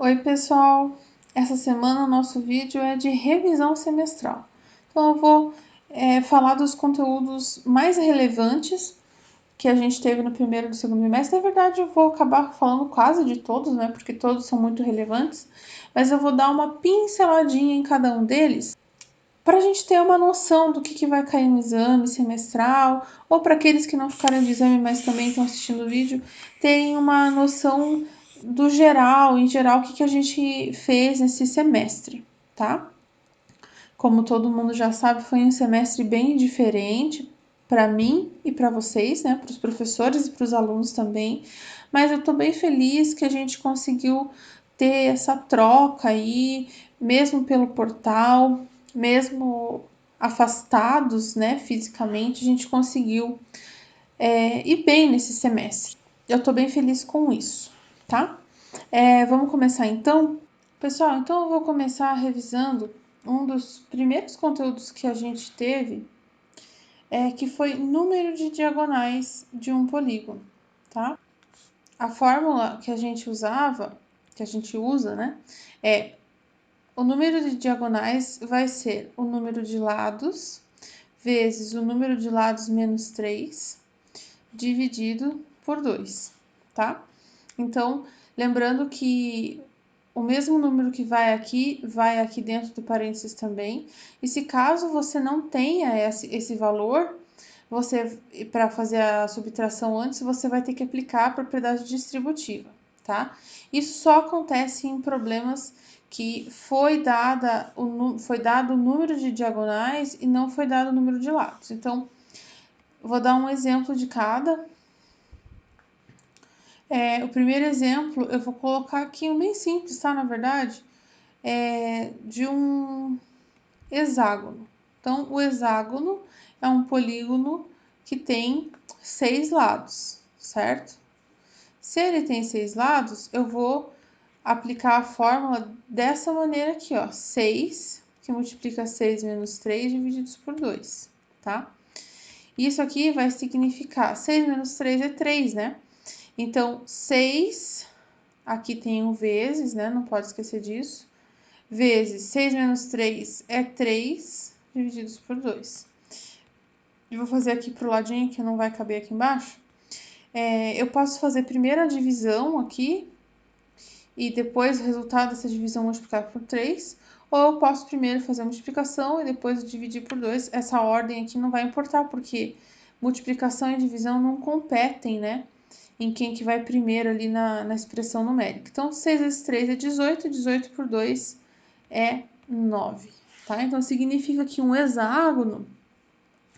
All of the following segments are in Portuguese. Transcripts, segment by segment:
Oi, pessoal! Essa semana o nosso vídeo é de revisão semestral. Então, eu vou falar dos conteúdos mais relevantes que a gente teve no primeiro e no segundo bimestre. Na verdade, eu vou acabar falando quase de todos, né? Porque todos são muito relevantes. Mas eu vou dar uma pinceladinha em cada um deles para a gente ter uma noção do que vai cair no exame semestral, ou para aqueles que não ficaram de exame, mas também estão assistindo o vídeo, terem uma noção do geral, em geral, o que a gente fez nesse semestre, tá? Como todo mundo já sabe, foi um semestre bem diferente para mim e para vocês, né? Para os professores e para os alunos também. Mas eu tô bem feliz que a gente conseguiu ter essa troca aí, mesmo pelo portal, mesmo afastados, né, fisicamente, a gente conseguiu ir bem nesse semestre. Eu tô bem feliz com isso, tá? Vamos começar então? Pessoal, então eu vou começar revisando um dos primeiros conteúdos que a gente teve, que foi número de diagonais de um polígono, tá? A fórmula que a gente usava, que a gente usa, né, é o número de diagonais vai ser o número de lados vezes o número de lados menos 3 dividido por 2, tá? Então, lembrando que o mesmo número que vai aqui dentro do parênteses também. E se caso você não tenha esse valor, para fazer a subtração antes, você vai ter que aplicar a propriedade distributiva, tá? Isso só acontece em problemas que foi dado o número de diagonais e não foi dado o número de lados. Então, vou dar um exemplo de cada. O primeiro exemplo, eu vou colocar aqui um bem simples, tá? Na verdade, de um hexágono. Então, o hexágono é um polígono que tem 6 lados, certo? Se ele tem 6 lados, eu vou aplicar a fórmula dessa maneira aqui, ó. 6, que multiplica 6 menos 3 divididos por 2, tá? Isso aqui vai significar 6 menos 3 é 3, né? Então, 6, aqui tem um vezes, né? Não pode esquecer disso. Vezes 6 menos 3 é 3, divididos por 2. Eu vou fazer aqui pro ladinho, que não vai caber aqui embaixo. Eu posso fazer primeiro a divisão aqui, e depois o resultado dessa divisão multiplicar por 3. Ou eu posso primeiro fazer a multiplicação e depois dividir por 2. Essa ordem aqui não vai importar, porque multiplicação e divisão não competem, né? Em quem que vai primeiro ali na expressão numérica. Então, 6 vezes 3 é 18, 18 por 2 é 9, tá? Então, significa que um hexágono,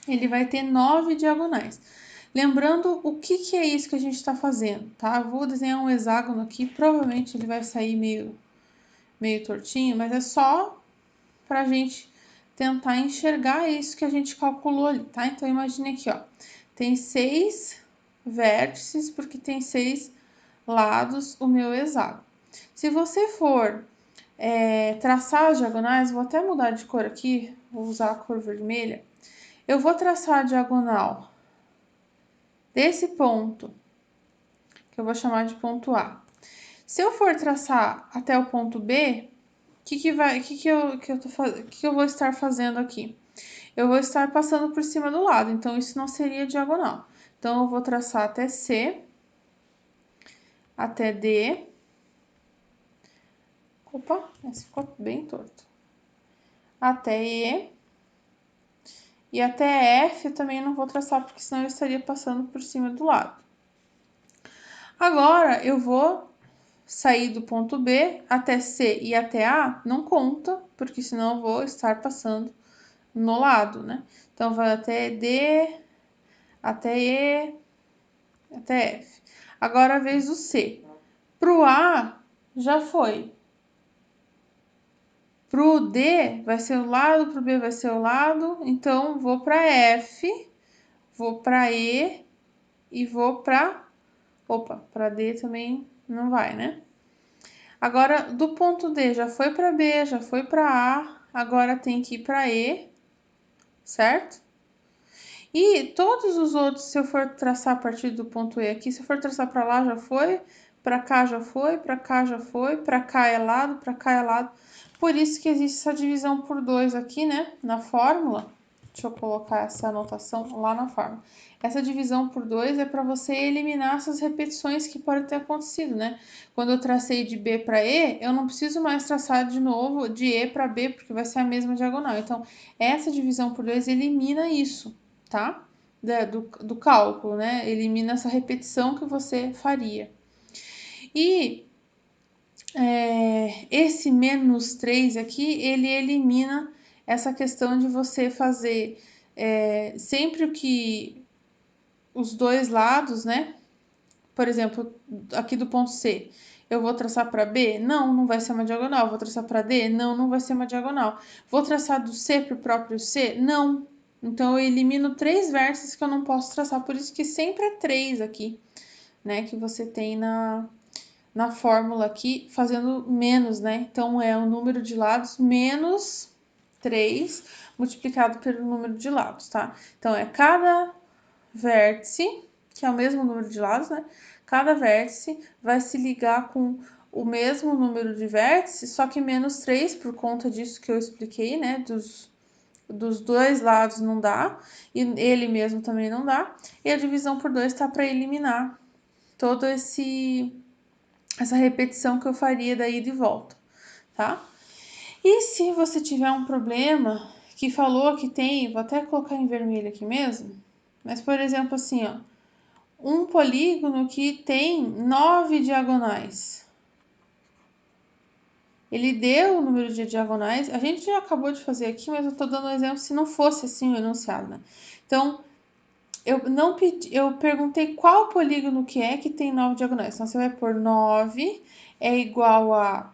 ele vai ter 9 diagonais. Lembrando o que é isso que a gente está fazendo, tá? Eu vou desenhar um hexágono aqui, provavelmente ele vai sair meio tortinho, mas é só para a gente tentar enxergar isso que a gente calculou ali, tá? Então, imagine aqui, ó, tem 6 vértices, porque tem 6 lados o meu hexágono. Se você for traçar as diagonais, vou até mudar de cor aqui, vou usar a cor vermelha. Eu vou traçar a diagonal desse ponto, que eu vou chamar de ponto A. Se eu for traçar até o ponto B, o que eu vou estar fazendo aqui? Eu vou estar passando por cima do lado, então isso não seria diagonal. Então, eu vou traçar até C, até D. Opa, esse ficou bem torto. Até E. E até F eu também não vou traçar, porque senão eu estaria passando por cima do lado. Agora, eu vou sair do ponto B até C e até A, não conta, porque senão eu vou estar passando no lado, né? Então, vai até D, até E, até F. Agora, a vez do C. Pro A, já foi. Pro D, vai ser o lado, pro B vai ser o lado. Então, vou para F, vou para E e vou para... Opa, para D também não vai, né? Agora, do ponto D já foi para B, já foi para A, agora tem que ir para E, certo? E todos os outros, se eu for traçar a partir do ponto E aqui, se eu for traçar para lá, já foi, para cá já foi, para cá já foi, para cá é lado, para cá é lado. Por isso que existe essa divisão por 2 aqui, né, na fórmula. Deixa eu colocar essa anotação lá na fórmula. Essa divisão por 2 é para você eliminar essas repetições que podem ter acontecido, né? Quando eu tracei de B para E, eu não preciso mais traçar de novo de E para B, porque vai ser a mesma diagonal. Então, essa divisão por 2 elimina isso, tá? Do cálculo, né? Elimina essa repetição que você faria. E esse menos 3 aqui, ele elimina essa questão de você fazer sempre o que os dois lados, né? Por exemplo, aqui do ponto C, eu vou traçar para B? Não, não vai ser uma diagonal. Vou traçar para D? Não, não vai ser uma diagonal. Vou traçar do C para o próprio C? Não. Então, eu elimino 3 vértices que eu não posso traçar. Por isso que sempre é 3 aqui, né? Que você tem na fórmula aqui, fazendo menos, né? Então, é o número de lados menos 3 multiplicado pelo número de lados, tá? Então, é cada vértice, que é o mesmo número de lados, né? Cada vértice vai se ligar com o mesmo número de vértices, só que menos 3, por conta disso que eu expliquei, né? Dos dois lados não dá, e ele mesmo também não dá. E a divisão por 2 tá para eliminar todo essa repetição que eu faria da ida e volta, tá? E se você tiver um problema que falou que tem, vou até colocar em vermelho aqui mesmo, mas por exemplo assim, ó, um polígono que tem 9 diagonais. Ele deu o número de diagonais, a gente já acabou de fazer aqui, mas eu estou dando um exemplo se não fosse assim o enunciado, né? Então, eu perguntei qual polígono que tem 9 diagonais. Então, você vai pôr 9 é igual a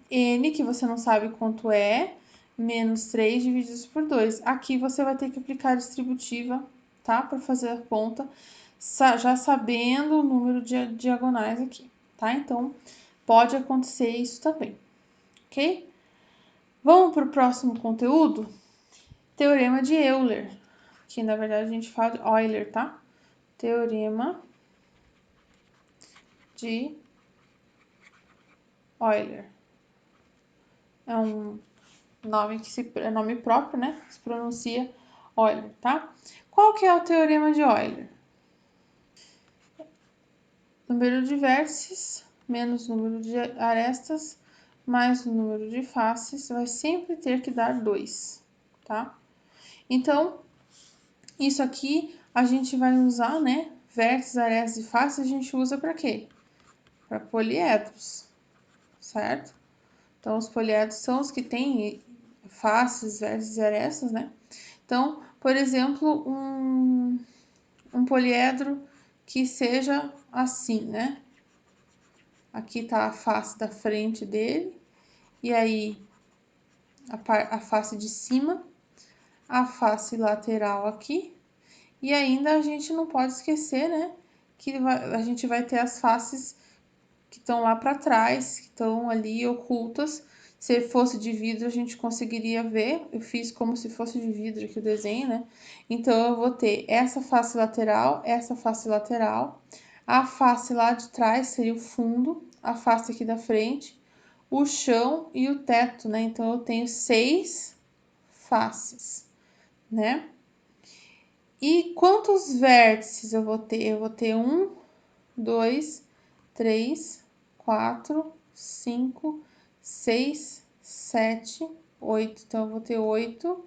n, que você não sabe quanto é, menos 3 divididos por 2. Aqui você vai ter que aplicar a distributiva, tá? Para fazer a conta, já sabendo o número de diagonais aqui, tá? Então, pode acontecer isso também, ok? Vamos para o próximo conteúdo? Teorema de Euler, que na verdade a gente fala de Euler, tá? Teorema de Euler. É um nome é nome próprio, né? Se pronuncia Euler, tá? Qual que é o teorema de Euler? Número de vértices menos número de arestas mais o número de faces vai sempre ter que dar 2, tá? Então, isso aqui a gente vai usar, né? Vértices, arestas e faces a gente usa para quê? Para poliedros, certo? Então, os poliedros são os que têm faces, vértices e arestas, né? Então, por exemplo, um poliedro que seja assim, né? Aqui tá a face da frente dele, e aí a face de cima, a face lateral aqui, e ainda a gente não pode esquecer, né? Que a gente vai ter as faces que estão lá para trás, que estão ali ocultas. Se fosse de vidro, a gente conseguiria ver. Eu fiz como se fosse de vidro aqui o desenho, né? Então, eu vou ter essa face lateral, a face lá de trás seria o fundo, a face aqui da frente, o chão e o teto, né? Então, eu tenho 6 faces, né? E quantos vértices eu vou ter? Eu vou ter 1, 2, 3, 4, 5, 6, 7, 8. Então, eu vou ter 8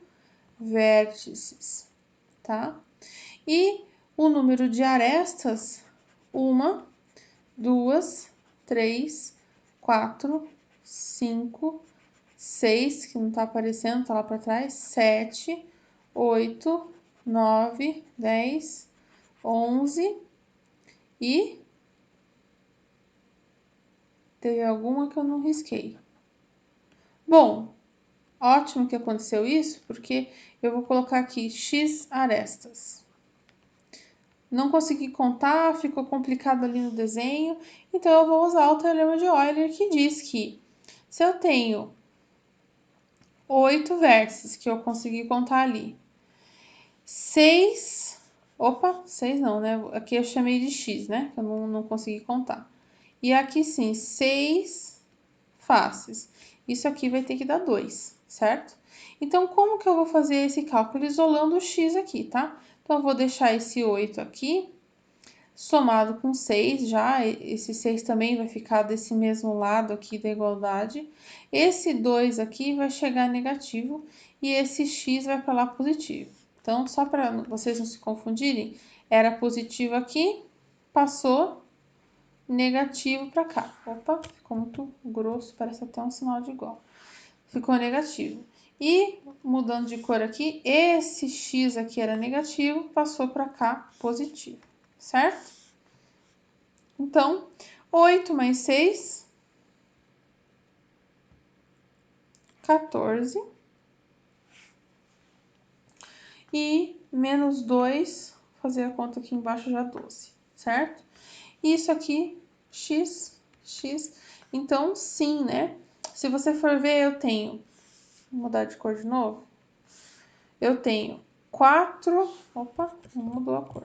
vértices, tá? E o número de arestas, 1, 2, 3, 4, 5, 6, que não tá aparecendo, tá lá para trás, 7, 8, 9, 10, 11 e teve alguma que eu não risquei. Bom, ótimo que aconteceu isso, porque eu vou colocar aqui X arestas. Não consegui contar, ficou complicado ali no desenho, então eu vou usar o teorema de Euler, que diz que se eu tenho 8 vértices, que eu consegui contar ali, 6 não, né? Aqui eu chamei de X, né? Eu não consegui contar. E aqui sim, 6 faces. Isso aqui vai ter que dar 2, certo? Então, como que eu vou fazer esse cálculo? Isolando o x aqui, tá? Então, eu vou deixar esse 8 aqui, somado com 6 já. Esse 6 também vai ficar desse mesmo lado aqui da igualdade. Esse 2 aqui vai chegar negativo e esse x vai para lá positivo. Então, só para vocês não se confundirem, era positivo aqui, passou negativo para cá. Opa, ficou muito grosso, parece até um sinal de igual. Ficou negativo. E, mudando de cor aqui, esse x aqui era negativo, passou para cá positivo, certo? Então, 8 mais 6, 14. E menos 2, vou fazer a conta aqui embaixo já 12, certo? E isso aqui, x. Então, sim, né? Se você for ver, eu tenho... Vou mudar de cor de novo. Eu tenho 4... Opa, não mudou a cor.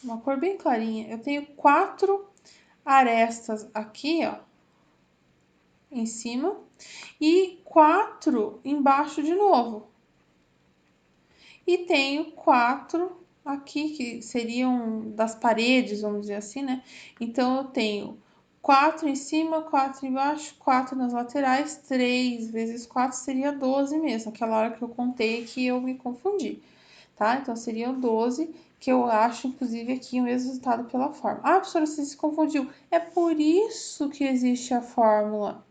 Uma cor bem clarinha. Eu tenho 4 arestas aqui, ó, em cima. E 4 embaixo de novo. E tenho 4 aqui, que seriam das paredes, vamos dizer assim, né? Então, eu tenho 4 em cima, 4 embaixo, 4 nas laterais, 3 vezes 4 seria 12 mesmo, aquela hora que eu contei que eu me confundi, tá? Então, seriam 12, que eu acho, inclusive, aqui o mesmo resultado pela fórmula. Ah, professora, você se confundiu. É por isso que existe a fórmula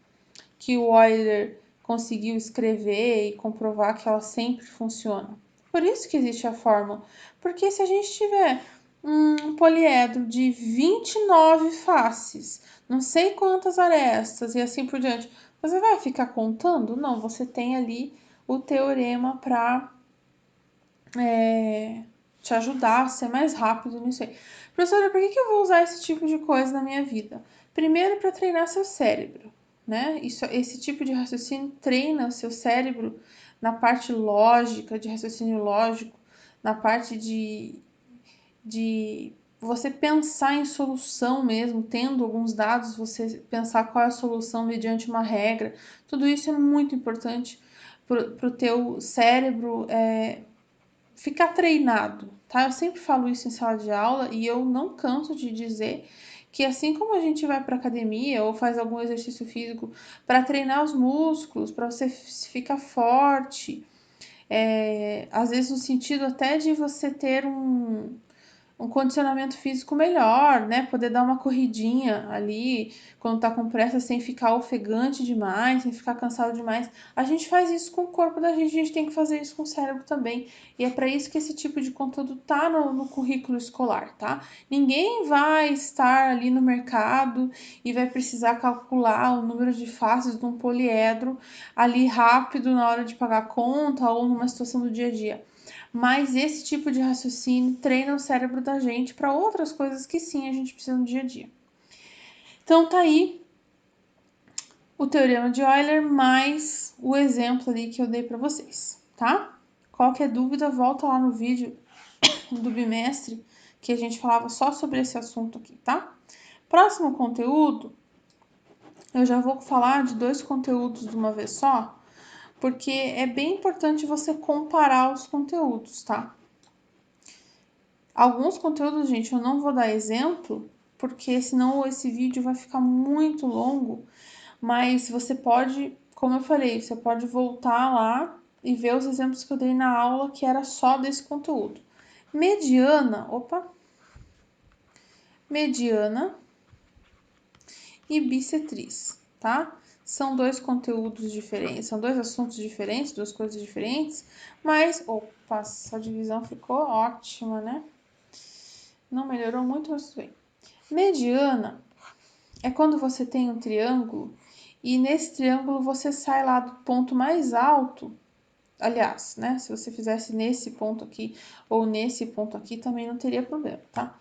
que o Euler conseguiu escrever e comprovar que ela sempre funciona. Por isso que existe a fórmula. Porque se a gente tiver um poliedro de 29 faces, não sei quantas arestas e assim por diante, você vai ficar contando? Não, você tem ali o teorema para te ajudar a ser mais rápido nisso aí. Professora, por que eu vou usar esse tipo de coisa na minha vida? Primeiro, para treinar seu cérebro, né? Esse tipo de raciocínio treina o seu cérebro na parte lógica, de raciocínio lógico, na parte de você pensar em solução mesmo, tendo alguns dados, você pensar qual é a solução mediante uma regra. Tudo isso é muito importante para o teu cérebro ficar treinado, tá? Eu sempre falo isso em sala de aula e eu não canso de dizer que assim como a gente vai para academia ou faz algum exercício físico para treinar os músculos, para você ficar forte, às vezes no sentido até de você ter um condicionamento físico melhor, né? Poder dar uma corridinha ali quando tá com pressa sem ficar ofegante demais, sem ficar cansado demais. A gente faz isso com o corpo da gente, a gente tem que fazer isso com o cérebro também. E é para isso que esse tipo de conteúdo tá no currículo escolar, tá? Ninguém vai estar ali no mercado e vai precisar calcular o número de faces de um poliedro ali rápido na hora de pagar a conta ou numa situação do dia a dia. Mas esse tipo de raciocínio treina o cérebro da gente para outras coisas que sim a gente precisa no dia a dia. Então tá aí o teorema de Euler mais o exemplo ali que eu dei para vocês, tá? Qualquer dúvida, volta lá no vídeo do bimestre que a gente falava só sobre esse assunto aqui, tá? Próximo conteúdo, eu já vou falar de 2 conteúdos de uma vez só, porque é bem importante você comparar os conteúdos, tá? Alguns conteúdos, gente, eu não vou dar exemplo, porque senão esse vídeo vai ficar muito longo, mas você pode, como eu falei, você pode voltar lá e ver os exemplos que eu dei na aula que era só desse conteúdo. Mediana e bissetriz, tá? São 2 conteúdos diferentes, são 2 assuntos diferentes, 2 coisas diferentes, mas, opa, essa divisão ficou ótima, né? Não melhorou muito, mas tudo bem. Mediana é quando você tem um triângulo e nesse triângulo você sai lá do ponto mais alto. Aliás, né? Se você fizesse nesse ponto aqui ou nesse ponto aqui, também não teria problema, tá?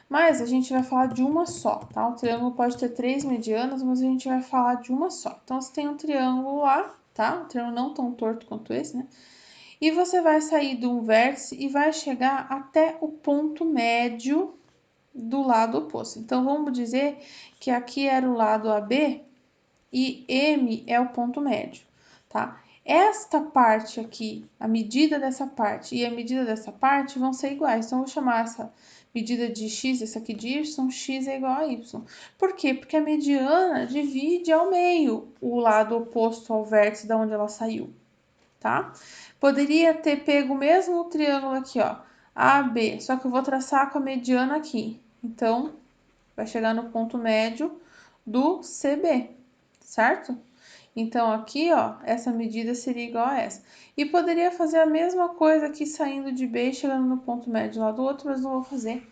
Mas a gente vai falar de uma só, tá? O triângulo pode ter 3 medianas, mas a gente vai falar de uma só. Então, você tem um triângulo lá, tá? Um triângulo não tão torto quanto esse, né? E você vai sair de um vértice e vai chegar até o ponto médio do lado oposto. Então, vamos dizer que aqui era o lado AB e M é o ponto médio, tá? Esta parte aqui, a medida dessa parte e a medida dessa parte vão ser iguais. Então, eu vou chamar essa medida de x, essa aqui de y, x é igual a y. Por quê? Porque a mediana divide ao meio o lado oposto ao vértice da onde ela saiu, tá? Poderia ter pego o mesmo triângulo aqui, ó, AB, só que eu vou traçar com a mediana aqui. Então, vai chegar no ponto médio do CB, certo? Então, aqui, ó, essa medida seria igual a essa. E poderia fazer a mesma coisa aqui, saindo de B e chegando no ponto médio lá do outro, mas não vou fazer,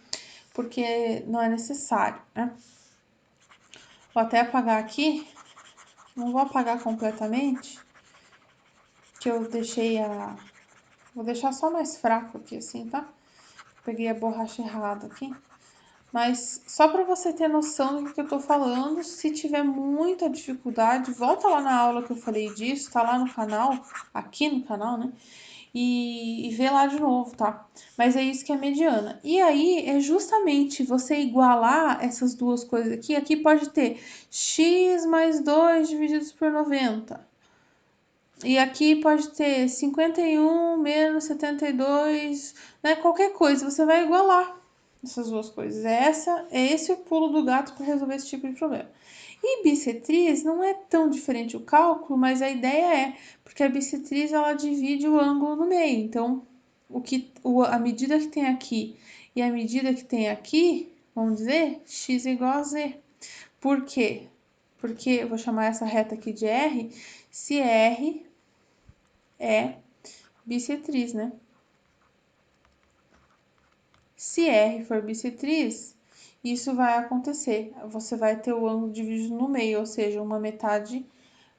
porque não é necessário, né? Vou até apagar aqui. Não vou apagar completamente, que eu deixei a... Vou deixar só mais fraco aqui, assim, tá? Peguei a borracha errada aqui. Mas só para você ter noção do que eu tô falando, se tiver muita dificuldade, volta lá na aula que eu falei disso, tá lá no canal, aqui no canal, né? E vê lá de novo, tá? Mas é isso que é mediana. E aí é justamente você igualar essas duas coisas aqui. Aqui pode ter x mais 2 divididos por 90. E aqui pode ter 51 menos 72, né? Qualquer coisa, você vai igualar essas duas coisas. É esse o pulo do gato para resolver esse tipo de problema. E bissetriz não é tão diferente o cálculo, mas a ideia é, porque a bissetriz ela divide o ângulo no meio. Então, a medida que tem aqui e a medida que tem aqui, vamos dizer, x é igual a z. Por quê? Porque eu vou chamar essa reta aqui de R, se R é bissetriz, né? Se R for bissetriz, isso vai acontecer. Você vai ter o ângulo dividido no meio, ou seja, uma metade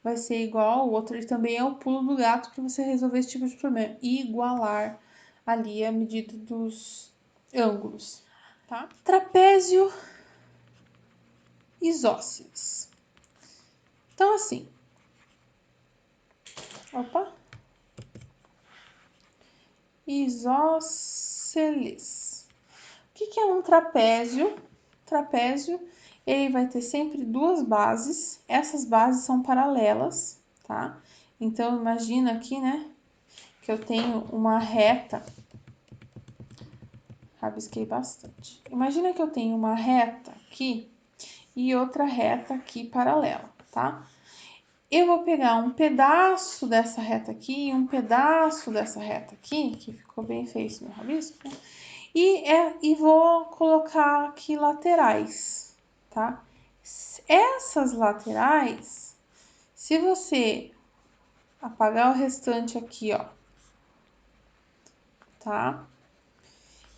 vai ser igual ao outro. E também é o pulo do gato para você resolver esse tipo de problema. Igualar ali a medida dos ângulos, tá? Trapézio isósceles. Então, assim... Opa! Isósceles. O que é um trapézio? Trapézio, ele vai ter sempre duas bases. Essas bases são paralelas, tá? Então, imagina aqui, né, que eu tenho uma reta. Rabisquei bastante. Imagina que eu tenho uma reta aqui e outra reta aqui paralela, tá? Eu vou pegar um pedaço dessa reta aqui e um pedaço dessa reta aqui, que ficou bem feio esse meu rabisco, né? E vou colocar aqui laterais, tá? Essas laterais, se você apagar o restante aqui, ó, tá?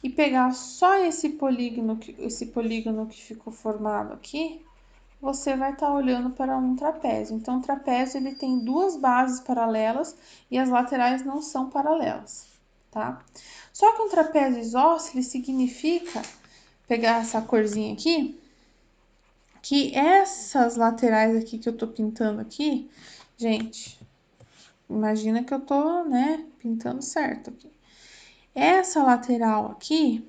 E pegar só esse polígono que ficou formado aqui, você vai estar olhando para um trapézio. Então, o trapézio ele tem duas bases paralelas e as laterais não são paralelas, tá? Só que um trapézio isósceles significa, pegar essa corzinha aqui, que essas laterais aqui que eu tô pintando aqui, gente, imagina que eu tô, né, pintando certo aqui. Essa lateral aqui,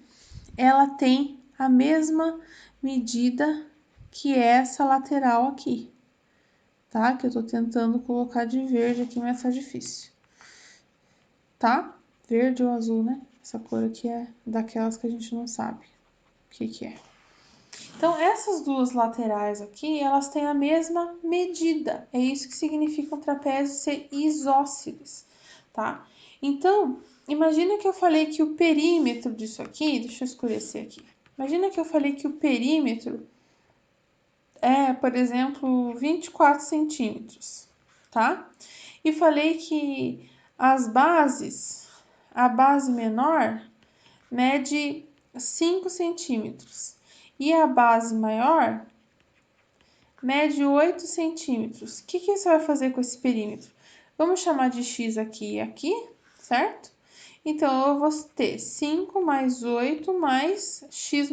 ela tem a mesma medida que essa lateral aqui, tá? Que eu tô tentando colocar de verde aqui, mas tá difícil, tá? Verde ou azul, né? Essa cor aqui é daquelas que a gente não sabe o que é. Então, essas duas laterais aqui, elas têm a mesma medida. É isso que significa um trapézio ser isósceles, tá? Então, imagina que eu falei que o perímetro disso aqui, deixa eu escurecer aqui. Imagina que eu falei que o perímetro é, por exemplo, 24 centímetros, tá? E falei que as bases, a base menor mede 5 centímetros e a base maior mede 8 centímetros. O que você vai fazer com esse perímetro? Vamos chamar de x aqui e aqui, certo? Então, eu vou ter 5 mais 8 mais x,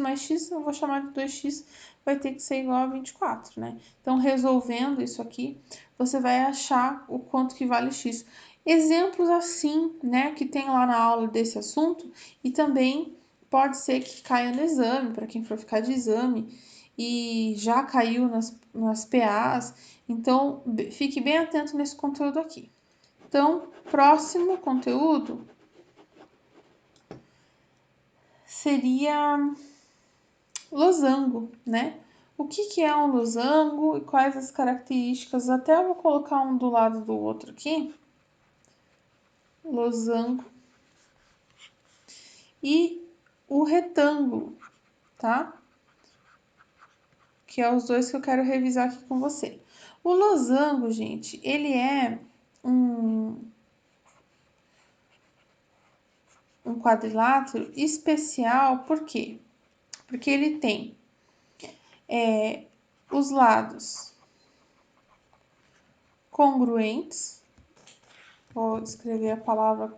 eu vou chamar de 2x, vai ter que ser igual a 24, né? Então, resolvendo isso aqui, você vai achar o quanto que vale x. Exemplos assim, né, que tem lá na aula desse assunto, e também pode ser que caia no exame, para quem for ficar de exame, e já caiu nas PAs, então fique bem atento nesse conteúdo aqui. Então, próximo conteúdo seria losango, né? O que é um losango e quais as características? Até eu vou colocar um do lado do outro aqui. Losango e o retângulo, tá? Que é os dois que eu quero revisar aqui com você. O losango, gente, ele é um quadrilátero especial, por quê? Porque ele tem os lados congruentes, vou escrever a palavra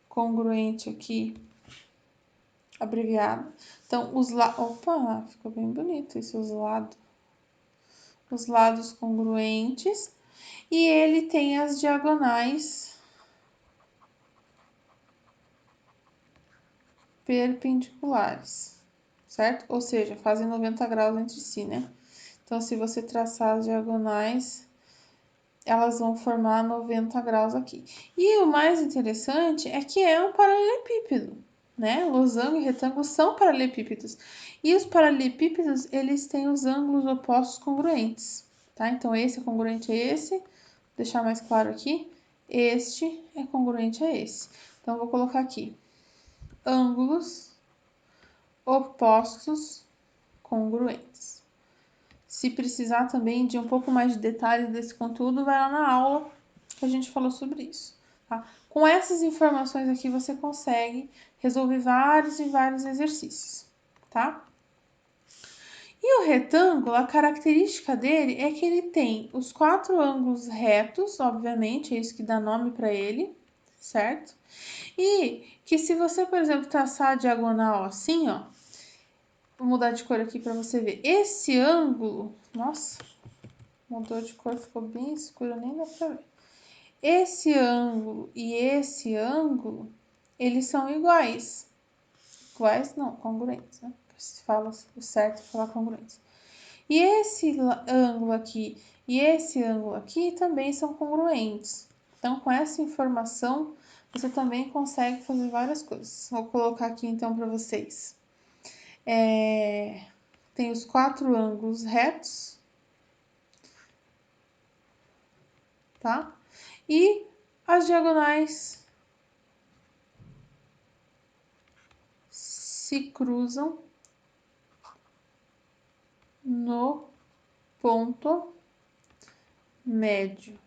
congruente aqui, abreviado. Então, opa, ficou bem bonito isso, os lados congruentes, e ele tem as diagonais perpendiculares, certo? Ou seja, fazem 90 graus entre si, né? Então, se você traçar as diagonais, elas vão formar 90 graus aqui. E o mais interessante é que é um paralelepípedo, né? Losango e retângulo são paralelepípedos. E os paralelepípedos, eles têm os ângulos opostos congruentes, tá? Então, esse é congruente a esse, vou deixar mais claro aqui. Este é congruente a esse. Então, eu vou colocar aqui ângulos opostos congruentes. Se precisar também de um pouco mais de detalhes desse conteúdo, vai lá na aula que a gente falou sobre isso, tá? Com essas informações aqui, você consegue resolver vários e vários exercícios, tá? E o retângulo, a característica dele é que ele tem os 4 ângulos retos, obviamente, é isso que dá nome para ele, certo? E que se você, por exemplo, traçar a diagonal assim, ó, vou mudar de cor aqui para você ver. Esse ângulo, nossa, mudou de cor, ficou bem escuro, nem dá para ver. Esse ângulo e esse ângulo, eles são iguais. Iguais não, congruentes, né? Se fala o certo é falar congruentes. E esse ângulo aqui e esse ângulo aqui também são congruentes. Então, com essa informação, você também consegue fazer várias coisas. Vou colocar aqui então para vocês. Tem os 4 ângulos retos, tá? E as diagonais se cruzam no ponto médio,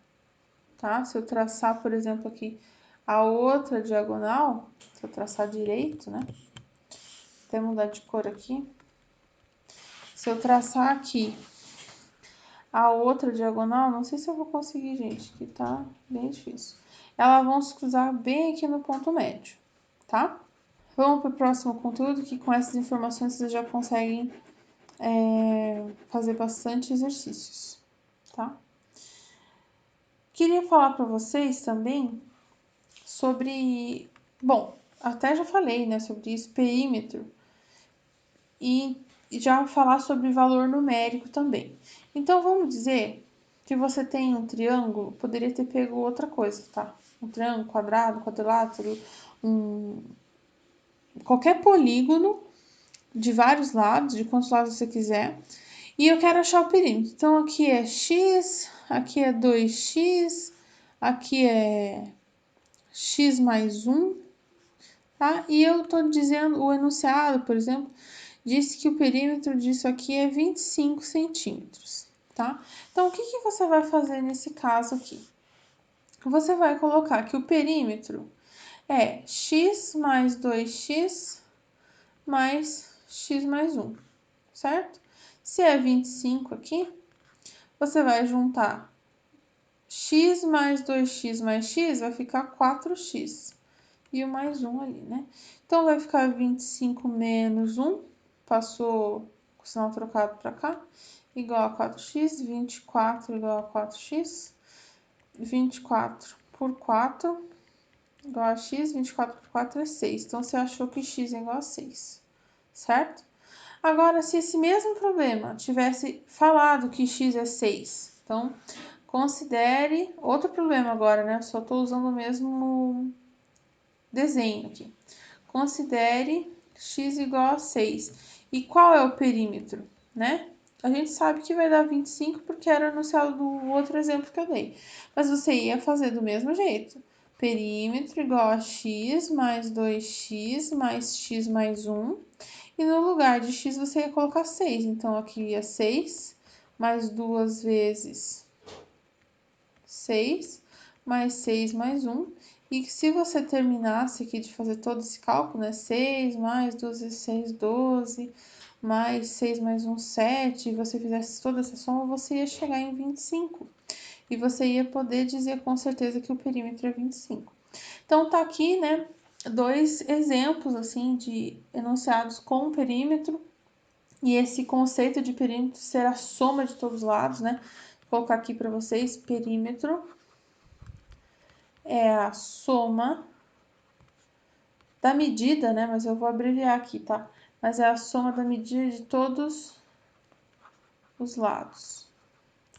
tá? Se eu traçar, por exemplo, aqui a outra diagonal, se eu traçar direito, né? Até mudar de cor aqui. Se eu traçar aqui a outra diagonal, não sei se eu vou conseguir, gente, que tá bem difícil. Elas vão se cruzar bem aqui no ponto médio, tá? Vamos para o próximo conteúdo, que com essas informações vocês já conseguem fazer bastante exercícios, tá? Queria falar para vocês também sobre, bom, até já falei, né, sobre isso, perímetro, e já falar sobre valor numérico também. Então, vamos dizer que você tem um triângulo, poderia ter pego outra coisa, tá? Um triângulo, quadrado, quadrilátero, qualquer polígono de vários lados, de quantos lados você quiser, e eu quero achar o perímetro. Então, aqui é x, aqui é 2x, aqui é x mais 1, tá? E eu tô dizendo, o enunciado, por exemplo, disse que o perímetro disso aqui é 25 centímetros, tá? Então, o que que você vai fazer nesse caso aqui? Você vai colocar que o perímetro é x mais 2x mais x mais 1, certo? Se é 25 aqui, você vai juntar x mais 2x mais x, vai ficar 4x. E o mais 1 ali, né? Então, vai ficar 25 menos 1, passou com o sinal trocado para cá, igual a 4x, 24 igual a 4x, 24 por 4 igual a x, 24 por 4 é 6. Então, você achou que x é igual a 6, certo? Agora, se esse mesmo problema tivesse falado que x é 6, então, considere outro problema agora, né? Só estou usando o mesmo desenho aqui. Considere x igual a 6. E qual é o perímetro, né? A gente sabe que vai dar 25 porque era anunciado do outro exemplo que eu dei. Mas você ia fazer do mesmo jeito. Perímetro igual a x mais 2x mais x mais 1. E no lugar de x você ia colocar 6. Então, aqui ia 6 mais 2 vezes 6 mais 6 mais 1. E se você terminasse aqui de fazer todo esse cálculo, né? 6 mais 2 vezes 6, 12, mais 6 mais 1, 7, e você fizesse toda essa soma, você ia chegar em 25. E você ia poder dizer com certeza que o perímetro é 25. Então, tá aqui, né? Dois exemplos, assim, de enunciados com perímetro. E esse conceito de perímetro ser a soma de todos os lados, né? Vou colocar aqui para vocês, perímetro é a soma da medida, né? Mas eu vou abreviar aqui, tá? Mas é a soma da medida de todos os lados,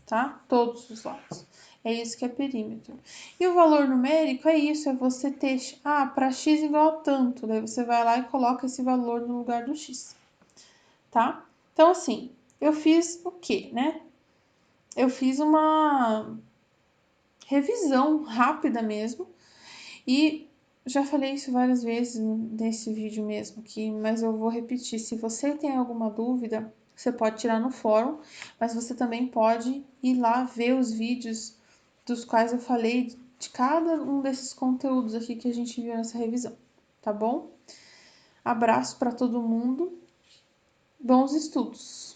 tá? Todos os lados. É isso que é perímetro. E o valor numérico é isso, é você ter, para x igual a tanto, daí você vai lá e coloca esse valor no lugar do x, tá? Então, assim, eu fiz o quê, né? Eu fiz uma revisão rápida mesmo e já falei isso várias vezes nesse vídeo mesmo aqui, mas eu vou repetir. Se você tem alguma dúvida, você pode tirar no fórum, mas você também pode ir lá ver os vídeos dos quais eu falei de cada um desses conteúdos aqui que a gente viu nessa revisão, tá bom? Abraço para todo mundo, bons estudos!